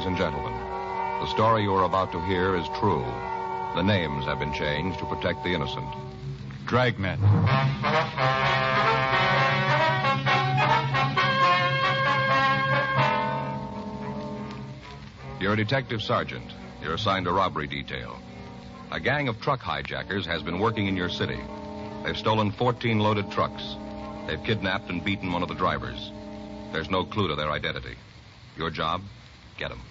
ladies and gentlemen. The story you are about to hear is true. The names have been changed to protect the innocent. Dragnet. You're a detective sergeant. You're assigned a robbery detail. A gang of truck hijackers has been working in your city. They've stolen 14 loaded trucks. They've kidnapped and beaten one of the drivers. There's no clue to their identity. Your job? Get them.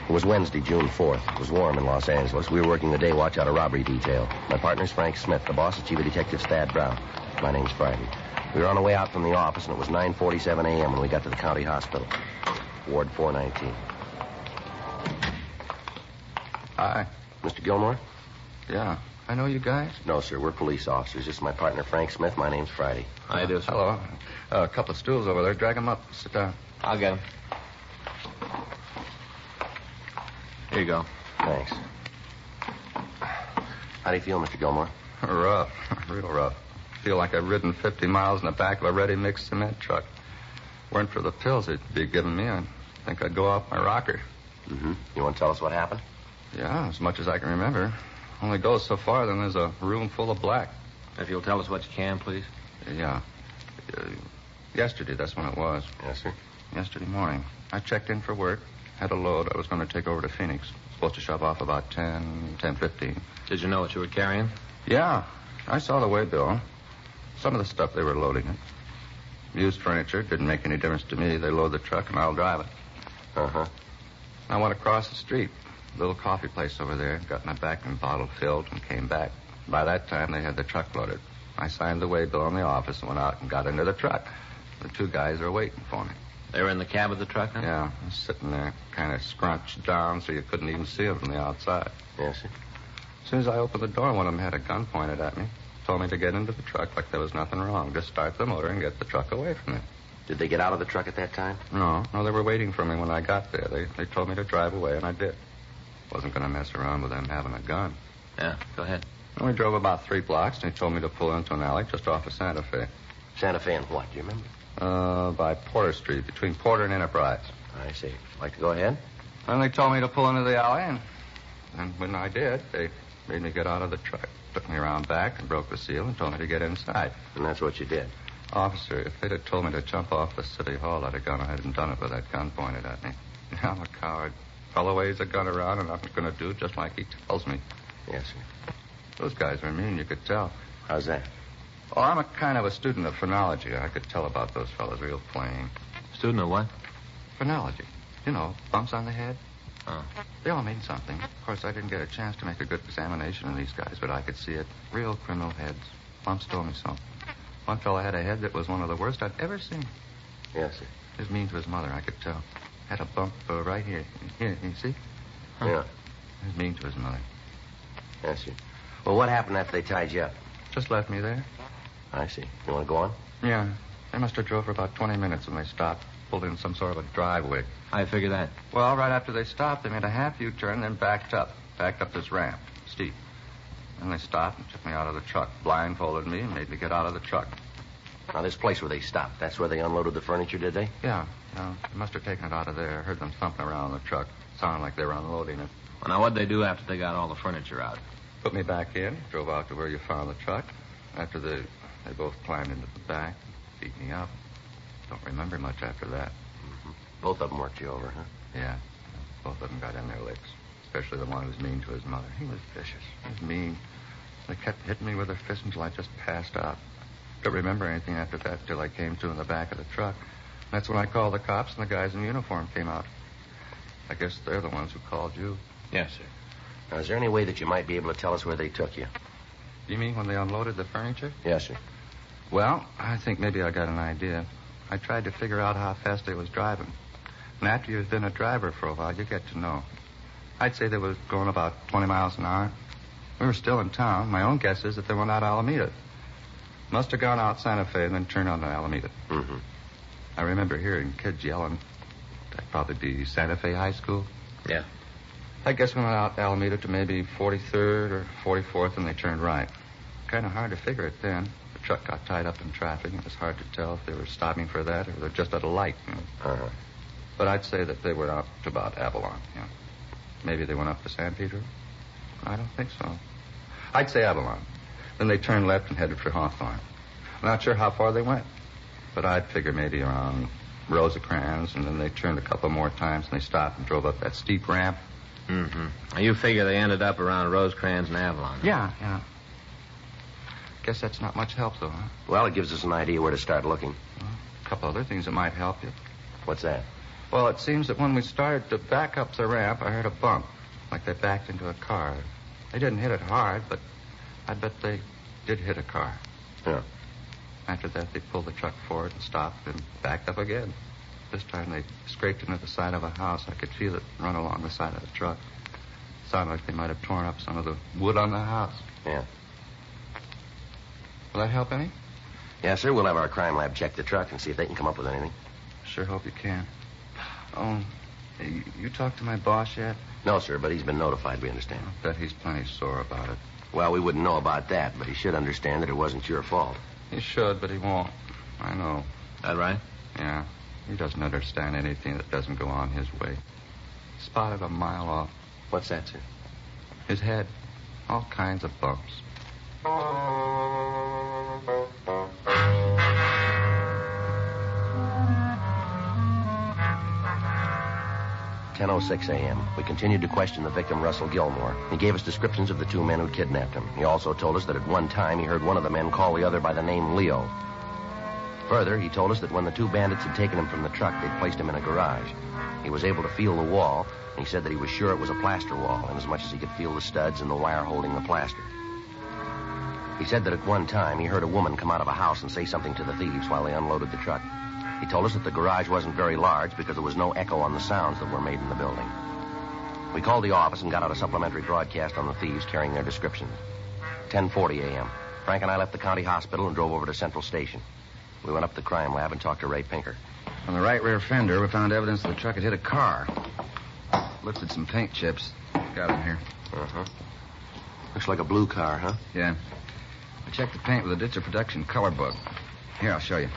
It was Wednesday, June 4th. It was warm in Los Angeles. We were working the day watch out a robbery detail. My partner's Frank Smith. The boss is Chief of Detectives Thad Brown. My name's Friday. We were on the way out from the office, and it was 9:47 a.m. when we got to the county hospital. Ward 419. Hi. Mr. Gilmore? Yeah. I know you guys? No, sir. We're police officers. This is my partner, Frank Smith. My name's Friday. Hi, do. Hello. A couple of stools over there. Drag them up. Sit down. I'll get him. Here you go. Thanks. How do you feel, Mr. Gilmore? Rough. Real rough. Feel like I've ridden 50 miles in the back of a ready-mixed cement truck. Weren't for the pills they'd be giving me, I think I'd go off my rocker. Mm-hmm. You want to tell us what happened? Yeah, as much as I can remember. Only goes so far, then there's a room full of black. If you'll tell us what you can, please. Yeah. Yesterday, that's when it was. Yes, sir. Yesterday morning. I checked in for work. Had a load I was going to take over to Phoenix. Supposed to shove off about 10:15. Did you know what you were carrying? Yeah. I saw the way bill. Some of the stuff they were loading it. Used furniture. Didn't make any difference to me. They load the truck and I'll drive it. Uh-huh. I went across the street. Little coffee place over there. Got my vacuum bottle filled and came back. By that time, they had the truck loaded. I signed the way bill in the office and went out and got into the truck. The two guys are waiting for me. They were in the cab of the truck, then? Yeah, sitting there, kind of scrunched down so you couldn't even see them from the outside. Yes, sir. As soon as I opened the door, one of them had a gun pointed at me. Told me to get into the truck like there was nothing wrong. Just start the motor and get the truck away from me. Did they get out of the truck at that time? No, they were waiting for me when I got there. They told me to drive away, and I did. Wasn't going to mess around with them having a gun. Yeah, go ahead. And we drove about 3 blocks, and he told me to pull into an alley just off of Santa Fe. Santa Fe and what? Do you remember? By Porter Street, between Porter and Enterprise. I see. Like to go ahead? And they told me to pull into the alley, and when I did, they made me get out of the truck. Took me around back and broke the seal and told me to get inside. And that's what you did? Officer, if they'd have told me to jump off the city hall, I'd have gone ahead and done it with that gun pointed at me. I'm a coward. Fellow waves a gun around, and I'm going to do just like he tells me. Yes, sir. Those guys are mean, you could tell. How's that? Oh, I'm a kind of a student of phrenology. I could tell about those fellas real plain. Student of what? Phrenology. You know, bumps on the head. Oh. They all mean something. Of course, I didn't get a chance to make a good examination of these guys, but I could see it. Real criminal heads. Bumps told me so. One fella had a head that was one of the worst I'd ever seen. Yes, sir. He was mean to his mother, I could tell. Had a bump right here. Here, you see? Huh. Yeah. He was mean to his mother. Yes, sir. Well, what happened after they tied you up? Just left me there. I see. You want to go on? Yeah. They must have drove for about 20 minutes when they stopped. Pulled in some sort of a driveway. How you figure that? Well, right after they stopped, they made a half U-turn, then backed up. Backed up this ramp. Steep. Then they stopped and took me out of the truck. Blindfolded me and made me get out of the truck. Now, this place where they stopped, that's where they unloaded the furniture, did they? Yeah. They must have taken it out of there. I heard them thumping around the truck. Sounded like they were unloading it. Well, now, what'd they do after they got all the furniture out? Put me back in, drove out to where you found the truck. After they both climbed into the back, beat me up. Don't remember much after that. Mm-hmm. Both of them worked you over, huh? Yeah. Both of them got in their licks. Especially the one who was mean to his mother. He was vicious. He was mean. They kept hitting me with their fists until I just passed out. Don't remember anything after that till I came to in the back of the truck. That's when I called the cops and the guys in uniform came out. I guess they're the ones who called you. Yes, sir. Now, is there any way that you might be able to tell us where they took you? You mean when they unloaded the furniture? Yes, sir. Well, I think maybe I got an idea. I tried to figure out how fast they was driving. And after you've been a driver for a while, you get to know. I'd say they was going about 20 miles an hour. We were still in town. My own guess is that they went out Alameda. Must have gone out Santa Fe and then turned on to Alameda. Mm-hmm. I remember hearing kids yelling. That'd probably be Santa Fe High School. Yeah. I guess we went out Alameda to maybe 43rd or 44th, and they turned right. Kind of hard to figure it then. The truck got tied up in traffic. It was hard to tell if they were stopping for that or they're just at a light. Uh-huh. But I'd say that they were up to about Avalon. Yeah. Maybe they went up to San Pedro. I don't think so. I'd say Avalon. Then they turned left and headed for Hawthorne. I'm not sure how far they went, but I'd figure maybe around Rosecrans, and then they turned a couple more times and they stopped and drove up that steep ramp. Mm-hmm. Now, you figure they ended up around Rosecrans and Avalon. Yeah. Guess that's not much help, though, huh? Well, it gives us an idea where to start looking. Well, a couple other things that might help you. What's that? Well, it seems that when we started to back up the ramp, I heard a bump, like they backed into a car. They didn't hit it hard, but I bet they did hit a car. Yeah. After that, they pulled the truck forward and stopped and backed up again. This time they scraped into the side of a house. I could feel it run along the side of the truck. It sounded like they might have torn up some of the wood on the house. Yeah. Will that help any? Yes, sir. We'll have our crime lab check the truck and see if they can come up with anything. Sure hope you can. Oh, you talked to my boss yet? No, sir, but he's been notified, we understand. I bet he's plenty sore about it. Well, we wouldn't know about that, but he should understand that it wasn't your fault. He should, but he won't. I know. That right? Yeah. He doesn't understand anything that doesn't go on his way. Spotted a mile off. What's that, sir? His head. All kinds of bumps. 10:06 a.m. We continued to question the victim, Russell Gilmore. He gave us descriptions of the two men who kidnapped him. He also told us that at one time he heard one of the men call the other by the name Leo. Further, he told us that when the two bandits had taken him from the truck, they'd placed him in a garage. He was able to feel the wall, and he said that he was sure it was a plaster wall, inasmuch as he could feel the studs and the wire holding the plaster. He said that at one time he heard a woman come out of a house and say something to the thieves while they unloaded the truck. He told us that the garage wasn't very large because there was no echo on the sounds that were made in the building. We called the office and got out a supplementary broadcast on the thieves carrying their descriptions. 10:40 a.m. Frank and I left the county hospital and drove over to Central Station. We went up to the crime lab and talked to Ray Pinker. On the right rear fender, we found evidence that the truck had hit a car. Lifted some paint chips. Got them here. Uh-huh. Looks like a blue car, huh? Yeah. I checked the paint with a Ditzer Production color book. Here, I'll show you.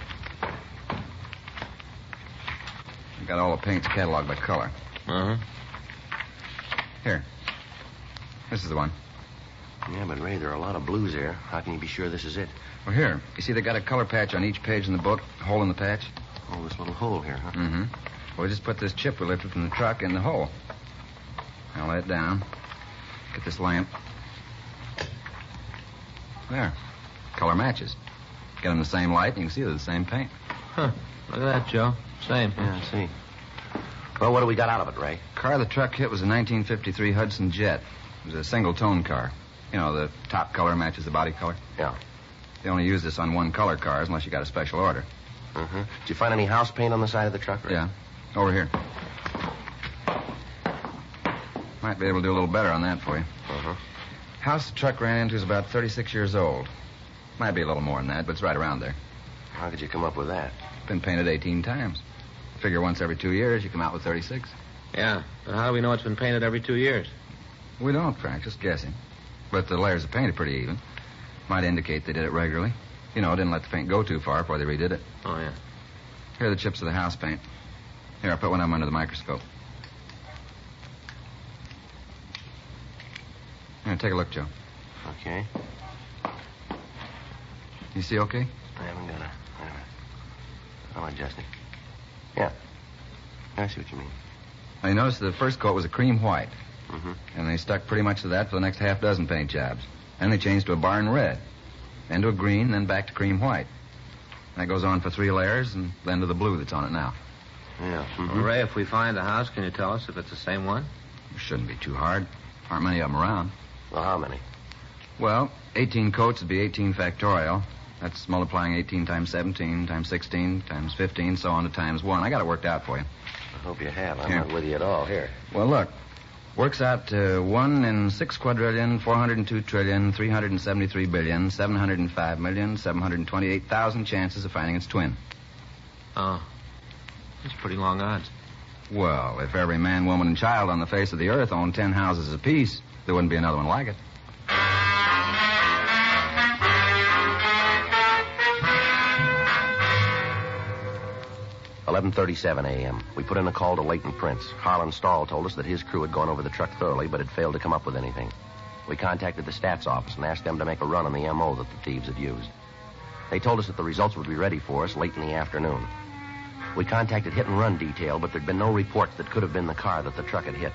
I got all the paints cataloged by color. Uh-huh. Here. This is the one. Yeah, but Ray, there are a lot of blues here. How can you be sure this is it? Well, here. You see they got a color patch on each page in the book? A hole in the patch? Oh, this little hole here, huh? Mm-hmm. Well, we just put this chip we lifted from the truck in the hole. I'll lay it down. Get this lamp. There. Color matches. Get them the same light, and you can see they're the same paint. Huh. Look at that, Joe. Same. Yeah, I see. Well, what do we got out of it, Ray? Car the truck hit was a 1953 Hudson Jet. It was a single-tone car. You know, the top color matches the body color. Yeah. They only use this on one-color cars unless you got a special order. Uh-huh. Did you find any house paint on the side of the truck, Ray? Yeah. Over here. Might be able to do a little better on that for you. Uh-huh. House the truck ran into is about 36 years old. Might be a little more than that, but it's right around there. How could you come up with that? Been painted 18 times. Figure once every 2 years, you come out with 36. Yeah, but how do we know it's been painted every 2 years? We don't, Frank, just guessing. But the layers of paint are pretty even. Might indicate they did it regularly. You know, didn't let the paint go too far before they redid it. Oh, yeah. Here are the chips of the house paint. Here, I'll put one of them under the microscope. Here, take a look, Joe. Okay. You see okay? I haven't got a... I'll adjust it. Yeah. I see what you mean. Now, you notice the first coat was a cream white. Mm-hmm. And they stuck pretty much to that for the next half dozen paint jobs. Then they changed to a barn red. Then to a green, then back to cream white. And that goes on for 3 layers, and then to the blue that's on it now. Yeah. Mm-hmm. Well, Ray, if we find the house, can you tell us if it's the same one? It shouldn't be too hard. Aren't many of them around. Well, how many? Well, 18 coats would be 18 factorial. That's multiplying 18 times 17 times 16 times 15, so on to times 1. I got it worked out for you. I hope you have. I'm Here. not with you at all. Here. Well, look. Works out to 1 in 6 quadrillion, 402 trillion, 373 billion, 705 million, 728,000 chances of finding its twin. Oh. That's pretty long odds. Well, if every man, woman, and child on the face of the earth owned 10 houses apiece, there wouldn't be another one like it. 11:37 a.m. We put in a call to Leighton Prince. Harlan Stahl told us that his crew had gone over the truck thoroughly, but had failed to come up with anything. We contacted the stats office and asked them to make a run on the M.O. that the thieves had used. They told us that the results would be ready for us late in the afternoon. We contacted hit and run detail, but there'd been no reports that could have been the car that the truck had hit.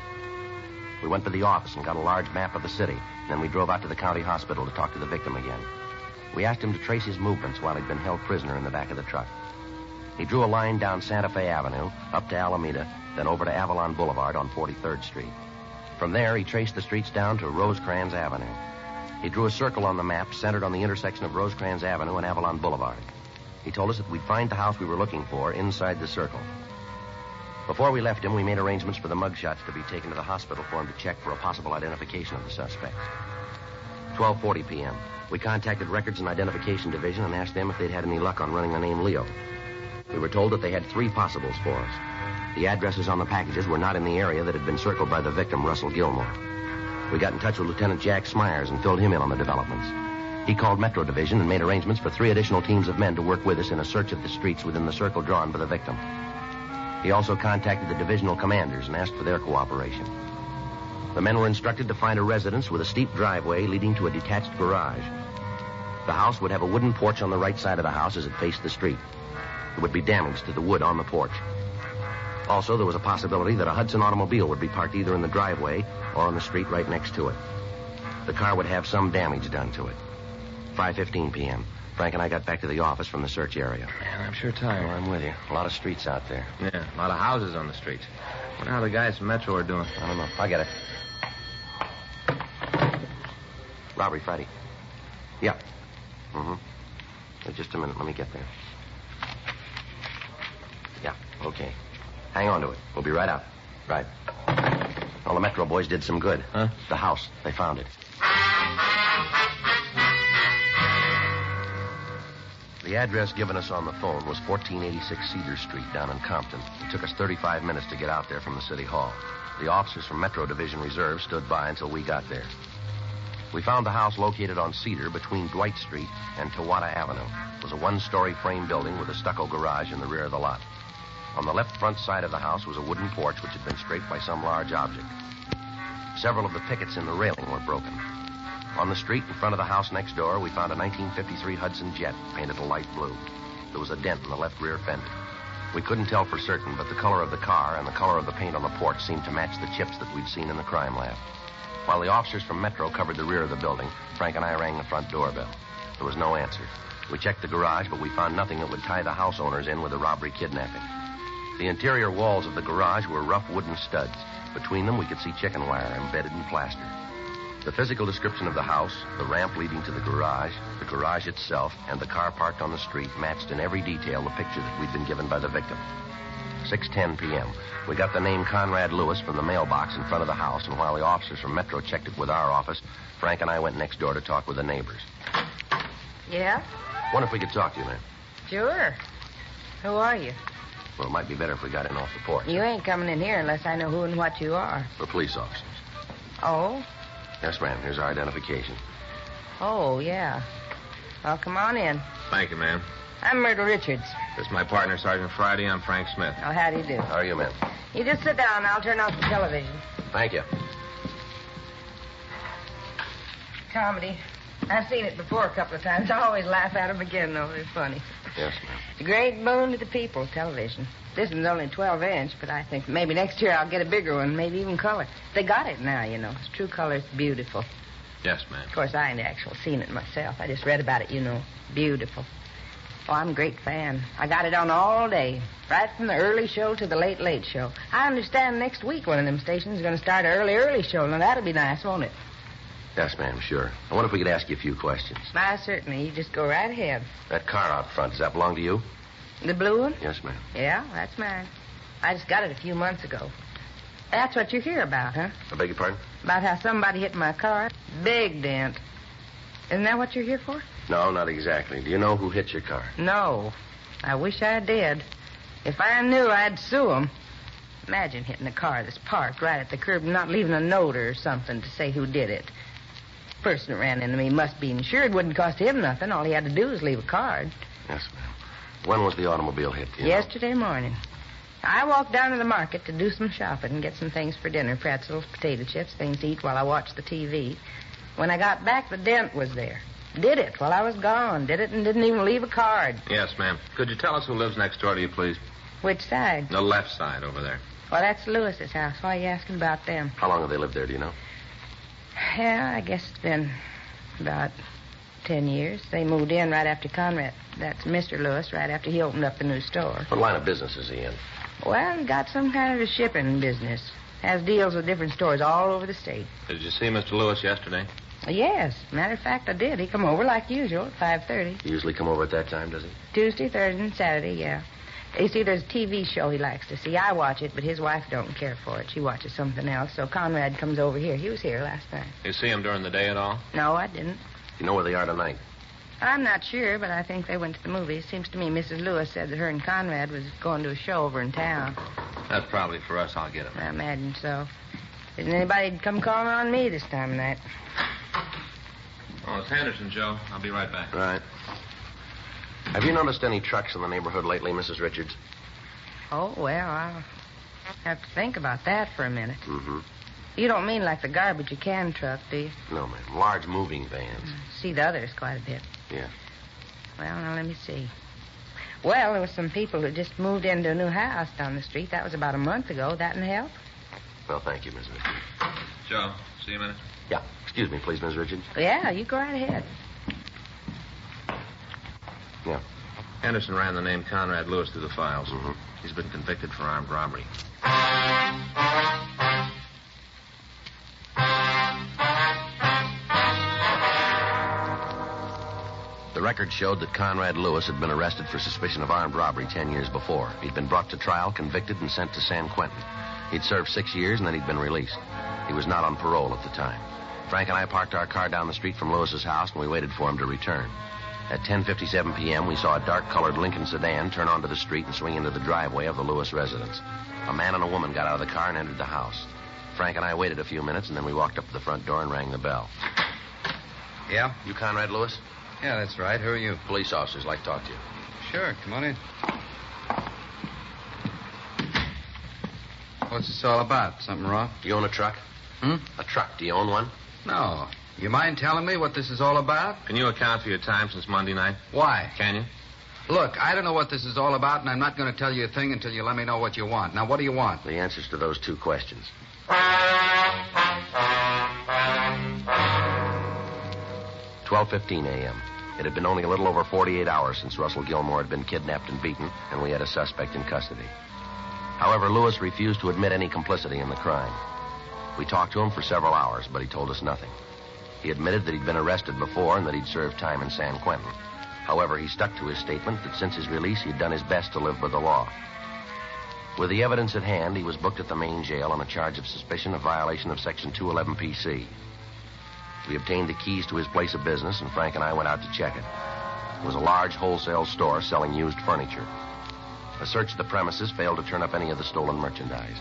We went to the office and got a large map of the city, and then we drove out to the county hospital to talk to the victim again. We asked him to trace his movements while he'd been held prisoner in the back of the truck. He drew a line down Santa Fe Avenue, up to Alameda, then over to Avalon Boulevard on 43rd Street. From there, he traced the streets down to Rosecrans Avenue. He drew a circle on the map centered on the intersection of Rosecrans Avenue and Avalon Boulevard. He told us that we'd find the house we were looking for inside the circle. Before we left him, we made arrangements for the mugshots to be taken to the hospital for him to check for a possible identification of the suspects. 12:40 p.m. We contacted Records and Identification Division and asked them if they'd had any luck on running the name Leo. We were told that they had 3 possibles for us. The addresses on the packages were not in the area that had been circled by the victim, Russell Gilmore. We got in touch with Lieutenant Jack Smyers and filled him in on the developments. He called Metro Division and made arrangements for 3 additional teams of men to work with us in a search of the streets within the circle drawn by the victim. He also contacted the divisional commanders and asked for their cooperation. The men were instructed to find a residence with a steep driveway leading to a detached garage. The house would have a wooden porch on the right side of the house as it faced the street. There would be damage to the wood on the porch. Also, there was a possibility that a Hudson automobile would be parked either in the driveway or on the street right next to it. The car would have some damage done to it. 5:15 p.m. Frank and I got back to the office from the search area. Man, I'm sure tired. Oh, I'm with you. A lot of streets out there. Yeah, a lot of houses on the streets. Wonder how the guys from Metro are doing. I don't know. I'll get it. Robbery Friday. Yeah. Just a minute. Let me get there. Yeah, okay. Hang on to it. We'll be right out. Right. Well, the Metro boys did some good. Huh? The house. They found it. The address given us on the phone was 1486 Cedar Street down in Compton. It took us 35 minutes to get out there from the city hall. The officers from Metro Division Reserve stood by until we got there. We found the house located on Cedar between Dwight Street and Tawada Avenue. It was a 1-story frame building with a stucco garage in the rear of the lot. On the left front side of the house was a wooden porch which had been scraped by some large object. Several of the pickets in the railing were broken. On the street in front of the house next door, we found a 1953 Hudson Jet painted a light blue. There was a dent in the left rear fender. We couldn't tell for certain, but the color of the car and the color of the paint on the porch seemed to match the chips that we'd seen in the crime lab. While the officers from Metro covered the rear of the building, Frank and I rang the front doorbell. There was no answer. We checked the garage, but we found nothing that would tie the house owners in with the robbery kidnapping. The interior walls of the garage were rough wooden studs. Between them, we could see chicken wire embedded in plaster. The physical description of the house, the ramp leading to the garage itself, and the car parked on the street matched in every detail the picture that we'd been given by the victim. 6:10 p.m. We got the name Conrad Lewis from the mailbox in front of the house, and while the officers from Metro checked it with our office, Frank and I went next door to talk with the neighbors. Yeah? Wonder if we could talk to you, ma'am. Sure. Who are you? Well, it might be better if we got in off the porch. You ain't coming in here unless I know who and what you are. We're police officers. Oh? Yes, ma'am. Here's our identification. Oh, yeah. Well, come on in. Thank you, ma'am. I'm Myrtle Richards. This is my partner, Sergeant Friday. I'm Frank Smith. Oh, how do you do? How are you, ma'am? You just sit down. I'll turn off the television. Thank you. Comedy. I've seen it before a couple of times. I always laugh at them again, though. They're funny. Yes, ma'am. It's a great boon to the people, television. This one's only 12-inch, but I think maybe next year I'll get a bigger one, maybe even color. They got it now, you know. It's true color. It's beautiful. Yes, ma'am. Of course, I ain't actually seen it myself. I just read about it, you know. Beautiful. Oh, I'm a great fan. I got it on all day, right from the early show to the late show. I understand next week one of them stations is going to start an early show. Now, that'll be nice, won't it? Yes, ma'am, sure. I wonder if we could ask you a few questions. Why, certainly. You just go right ahead. That car out front, does that belong to you? The blue one? Yes, ma'am. Yeah, that's mine. I just got it a few months ago. That's what you're here about, huh? I beg your pardon? About how somebody hit my car. Big dent. Isn't that what you're here for? No, not exactly. Do you know who hit your car? No. I wish I did. If I knew, I'd sue him. Imagine hitting a car that's parked right at the curb and not leaving a note or something to say who did it. The person that ran into me must be insured. Wouldn't cost him nothing. All he had to do was leave a card. Yes, ma'am. When was the automobile hit? Yesterday morning. I walked down to the market to do some shopping and get some things for dinner, pretzels, potato chips, things to eat while I watched the TV. When I got back, the dent was there. Did it while I was gone. Did it and didn't even leave a card. Yes, ma'am. Could you tell us who lives next door to you, please? Which side? The left side over there. Well, that's Lewis's house. Why are you asking about them? How long have they lived there, do you know? Yeah, I guess it's been about 10 years. They moved in right after Conrad. That's Mr. Lewis, right after he opened up the new store. What line of business is he in? Well, he got some kind of a shipping business. Has deals with different stores all over the state. Did you see Mr. Lewis yesterday? Yes. Matter of fact, I did. He come over like usual at 5:30. He usually come over at that time, does he? Tuesday, Thursday, and Saturday, yeah. You see, there's a TV show he likes to see. I watch it, but his wife don't care for it. She watches something else, so Conrad comes over here. He was here last night. You see him during the day at all? No, I didn't. You know where they are tonight? I'm not sure, but I think they went to the movies. Seems to me Mrs. Lewis said that her and Conrad was going to a show over in town. That's probably for us. I'll get him. I imagine so. Isn't anybody come calling on me this time of night? Oh, it's Henderson, Joe. I'll be right back. Right. Have you noticed any trucks in the neighborhood lately, Mrs. Richards? Oh, well, I'll have to think about that for a minute. Mm-hmm. You don't mean like the garbage you can truck, do you? No, ma'am. Large moving vans. See the others quite a bit. Yeah. Well, now, let me see. Well, there were some people who just moved into a new house down the street. That was about a month ago. That didn't help? Well, thank you, Miss Richards. Joe, see you a minute. Yeah. Excuse me, please, Miss Richards. Yeah, you go right ahead. Yeah. Henderson ran the name Conrad Lewis through the files. Mm-hmm. He's been convicted for armed robbery. The record showed that Conrad Lewis had been arrested for suspicion of armed robbery 10 years before. He'd been brought to trial, convicted, and sent to San Quentin. He'd served 6 years, and then he'd been released. He was not on parole at the time. Frank and I parked our car down the street from Lewis's house, and we waited for him to return. At 10:57 p.m., we saw a dark-colored Lincoln sedan turn onto the street and swing into the driveway of the Lewis residence. A man and a woman got out of the car and entered the house. Frank and I waited a few minutes, and then we walked up to the front door and rang the bell. Yeah? You Conrad Lewis? Yeah, that's right. Who are you? Police officers like to talk to you. Sure, come on in. What's this all about? Something wrong? Do you own a truck? A truck. Do you own one? No. You mind telling me what this is all about? Can you account for your time since Monday night? Why? Can you? Look, I don't know what this is all about, and I'm not going to tell you a thing until you let me know what you want. Now, what do you want? The answers to those two questions. 12:15 a.m. It had been only a little over 48 hours since Russell Gilmore had been kidnapped and beaten, and we had a suspect in custody. However, Lewis refused to admit any complicity in the crime. We talked to him for several hours, but he told us nothing. He admitted that he'd been arrested before and that he'd served time in San Quentin. However, he stuck to his statement that since his release, he'd done his best to live by the law. With the evidence at hand, he was booked at the main jail on a charge of suspicion of violation of Section 211 PC. We obtained the keys to his place of business, and Frank and I went out to check it. It was a large wholesale store selling used furniture. A search of the premises failed to turn up any of the stolen merchandise.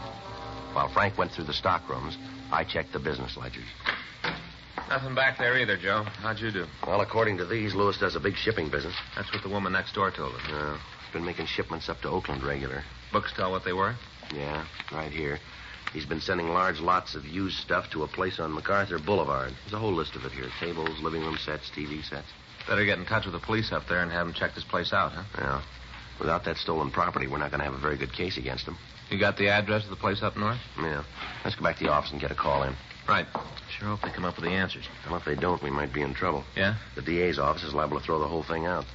While Frank went through the stock rooms, I checked the business ledgers. Nothing back there either, Joe. How'd you do? Well, according to these, Lewis does a big shipping business. That's what the woman next door told us. Yeah, he's been making shipments up to Oakland regular. Books tell what they were? Yeah, right here. He's been sending large lots of used stuff to a place on MacArthur Boulevard. There's a whole list of it here. Tables, living room sets, TV sets. Better get in touch with the police up there and have them check this place out, huh? Yeah. Without that stolen property, we're not going to have a very good case against him. You got the address of the place up north? Yeah. Let's go back to the office and get a call in. Right. Sure hope they come up with the answers. Well, if they don't, we might be in trouble. Yeah? The DA's office is liable to throw the whole thing out.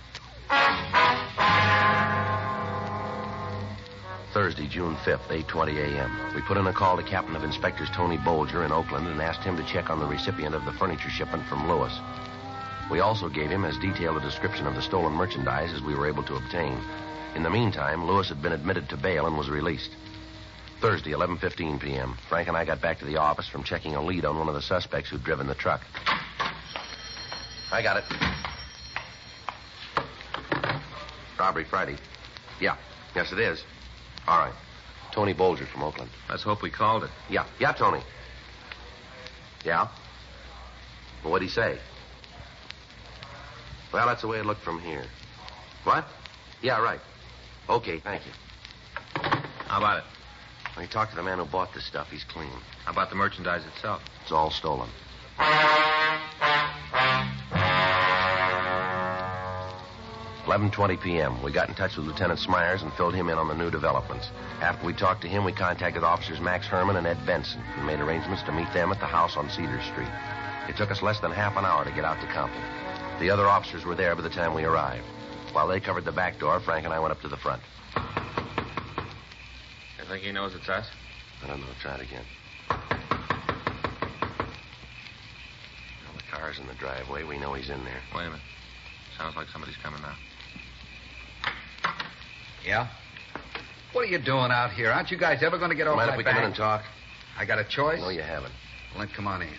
Thursday, June 5th, 8:20 a.m. We put in a call to Captain of Inspectors Tony Bolger in Oakland and asked him to check on the recipient of the furniture shipment from Lewis. We also gave him as detailed a description of the stolen merchandise as we were able to obtain. In the meantime, Lewis had been admitted to bail and was released. Thursday, 11:15 p.m. Frank and I got back to the office from checking a lead on one of the suspects who'd driven the truck. I got it. Robbery Friday. Yeah. Yes, it is. All right. Tony Bolger from Oakland. Let's hope we called it. Yeah. Yeah, Tony. Yeah? Well, what'd he say? Well, that's the way it looked from here. What? Yeah, right. Okay, thank you. How about it? When you talk to the man who bought this stuff, he's clean. How about the merchandise itself? It's all stolen. 11:20 p.m. We got in touch with Lieutenant Smyers and filled him in on the new developments. After we talked to him, we contacted Officers Max Herman and Ed Benson and made arrangements to meet them at the house on Cedar Street. It took us less than half an hour to get out to Compton. The other officers were there by the time we arrived. While they covered the back door, Frank and I went up to the front. You think he knows it's us? I don't know. Try it again. Well, the car's in the driveway. We know he's in there. Wait a minute. Sounds like somebody's coming now. Yeah? What are you doing out here? Aren't you guys ever going to get off Mind my if we back? come in and talk? I got a choice? No, you haven't. Well, then come on in.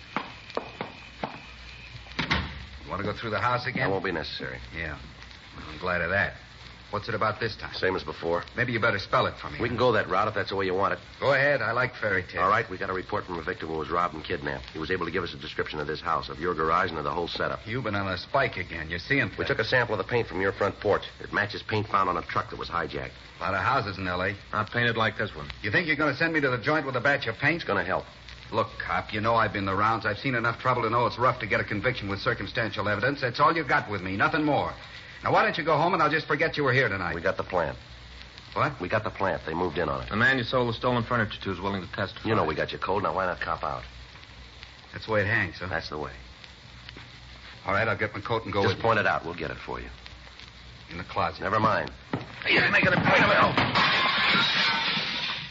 You want to go through the house again? That won't be necessary. Yeah. Well, I'm glad of that. What's it about this time? Same as before. Maybe you better spell it for me. We can go that route if that's the way you want it. Go ahead. I like fairy tales. All right, we got a report from a victim who was robbed and kidnapped. He was able to give us a description of this house, of your garage, and of the whole setup. You've been on a spike again. You're seeing things. We took a sample of the paint from your front porch. It matches paint found on a truck that was hijacked. A lot of houses in L.A. Not painted like this one. You think you're going to send me to the joint with a batch of paint? It's going to help. Look, cop, you know I've been the rounds. I've seen enough trouble to know it's rough to get a conviction with circumstantial evidence. That's all you got with me, nothing more. Now, why don't you go home and I'll just forget you were here tonight? We got the plant. What? We got the plant. They moved in on it. The man you sold the stolen furniture to is willing to testify. You know we got you cold. Now, why not cop out? That's the way it hangs, huh? That's the way. All right, I'll get my coat and go Just with point it out. We'll get it for you. you. In the closet. Never mind. He's making a point of it. Oh.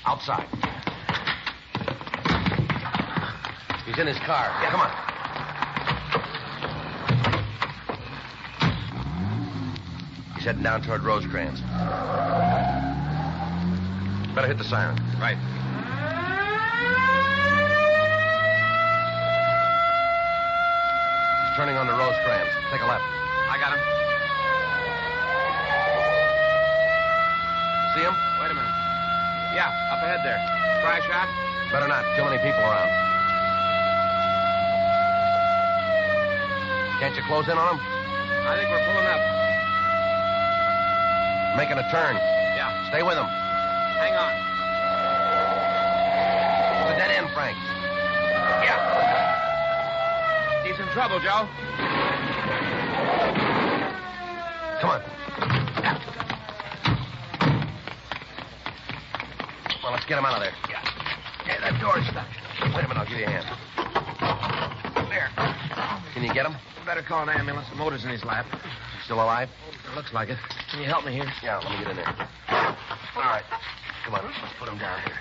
Outside. He's in his car. Yeah, come on. He's heading down toward Rosecrans. Better hit the siren. Right. He's turning onto Rosecrans. Take a left. I got him. See him? Wait a minute. Yeah, up ahead there. Try a shot? Better not. Too many people around. Can't you close in on him? I think we're pulling up. Making a turn. Yeah. Stay with him. Hang on. It's a dead end, Frank. Yeah. He's in trouble, Joe. Come on. Well, let's get him out of there. Yeah, that door's stuck. Wait a minute, I'll give you a hand. There. Can you get him? Better call an ambulance. The motor's in his lap. Still alive? Looks like it. Can you help me here? Yeah, let me get in there. All right. Come on, let's put him down here.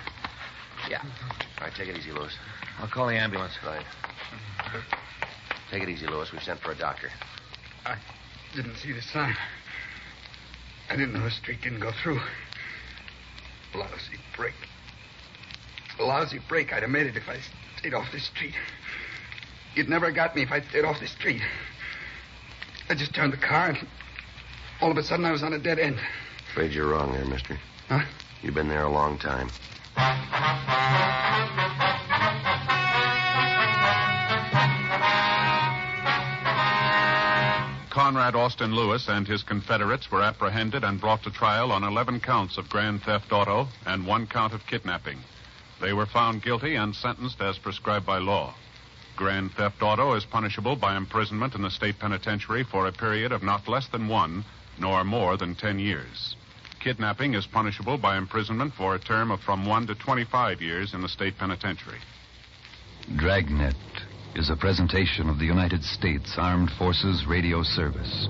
Yeah. All right, take it easy, Lewis. I'll call the ambulance. Right. Take it easy, Lewis. We've sent for a doctor. I didn't see the sign. I didn't know the street didn't go through. Lousy break. A lousy break. I'd have made it if I stayed off the street. You'd never got me if I'd stayed off the street. I just turned the car and all of a sudden I was on a dead end. Afraid you're wrong there, mister. Huh? You've been there a long time. Conrad Austin Lewis and his Confederates were apprehended and brought to trial on 11 counts of grand theft auto and 1 count of kidnapping. They were found guilty and sentenced as prescribed by law. Grand theft auto is punishable by imprisonment in the state penitentiary for a period of not less than 1, nor more than 10 years. Kidnapping is punishable by imprisonment for a term of from 1 to 25 years in the state penitentiary. Dragnet is a presentation of the United States Armed Forces Radio Service.